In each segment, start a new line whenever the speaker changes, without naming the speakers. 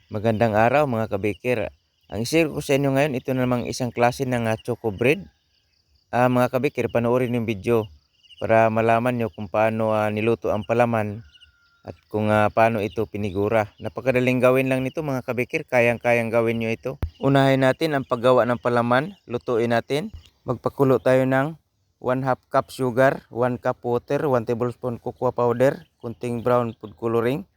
Magandang araw mga kabikir. Ang share ko sa inyo ngayon, ito namang isang klase ng choco bread. Mga kabikir, panoorin yung video para malaman nyo kung paano niluto ang palaman at kung paano ito pinigura. Napakadaling gawin lang nito mga kabikir, kayang-kayang gawin nyo ito. Unahin natin ang paggawa ng palaman, lutuin natin. Magpakulo tayo ng 1/2 cup sugar, 1 cup water, 1 tablespoon cocoa powder, kunting brown food coloring.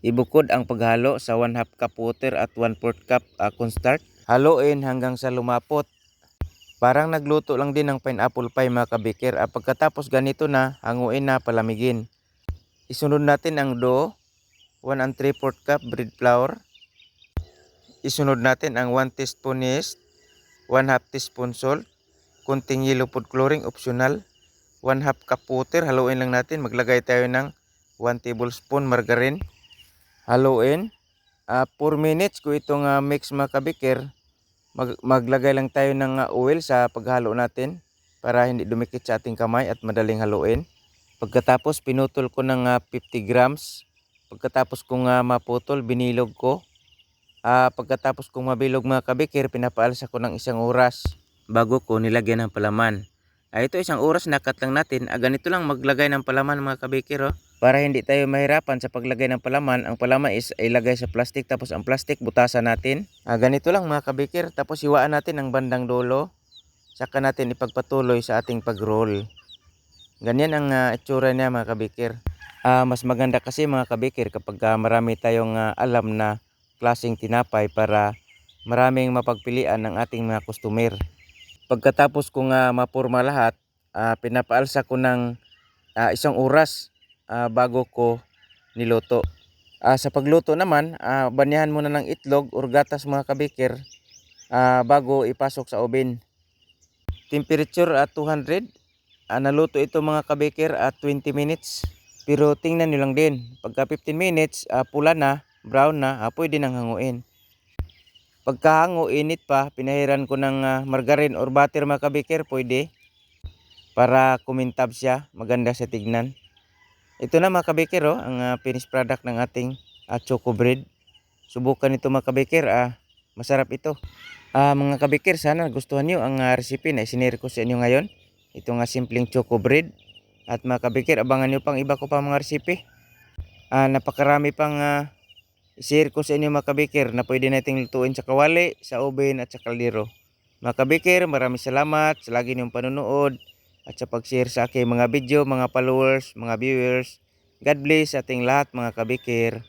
Ibukod ang paghalo sa 1/2 cup water at 1/4 cup cornstarch. Haluin hanggang sa lumapot. Parang nagluto lang din ng pineapple pie mga kabikir. Pagkatapos ganito na, hanguin na, palamigin. Isunod natin ang dough, 1 3/4 cup bread flour. Isunod natin ang 1 teaspoon yeast, 1/2 teaspoon salt, kunting yellow food coloring optional, 1/2 cup water. Haluin lang natin, maglagay tayo ng 1 tablespoon margarine. Haluin. 4 minutes ko itong mix mga kabikir. Maglagay lang tayo ng oil sa paghalo natin para hindi dumikit sa ating kamay at madaling haluin. Pagkatapos pinutol ko ng 50 grams. Pagkatapos kong maputol, binilog ko. Pagkatapos kong mabilog mga kabikir, pinapaalsa ko ng 1 oras bago ko nilagyan ng palaman. Ito 1 oras nakat lang natin. Ganito lang maglagay ng palaman mga kabikir. Para hindi tayo mahirapan sa paglagay ng palaman, ang palaman is ilagay sa plastic, tapos ang plastic butasan natin. Ganito lang mga kabikir, tapos hiwaan natin ang bandang dulo. Saka natin ipagpatuloy sa ating pag-roll. Ganyan ang itsura niya mga kabikir. Mas maganda kasi mga kabikir kapag marami tayong alam na klaseng tinapay para maraming mapagpilian ng ating mga customer. Pagkatapos kong mapurma lahat, pinapaalsa ko ng 1 oras bago ko niluto. Sa pagluto naman, banyahan muna ng itlog or gatas mga kabikir bago ipasok sa oven. Temperature 200. Naluto ito mga kabikir at 20 minutes. Pero tingnan nyo lang din, pagka 15 minutes pula na, brown na, pwede nang hanguin. Pagkahango, init pa, pinahiran ko ng margarine or butter mga kabikir, pwede. Para kumintab siya, maganda sa tignan. Ito na mga kabikir, ang finished product ng ating choco bread. Subukan ito mga kabikir, masarap ito. Mga kabikir, sana gustuhan nyo ang recipe na isinare ko sa inyo ngayon. Ito nga simpleng choco bread. At mga kabikir, abangan nyo pang iba ko pa mga recipe. Napakarami pang i-share ko sa inyo mga kabikir na pwede nating lutuin sa kawali, sa oven at sa kaldero. Mga kabikir, maraming salamat sa lagi niyong panonood at sa pag-share sa aking mga video, mga followers, mga viewers. God bless ating lahat mga kabikir.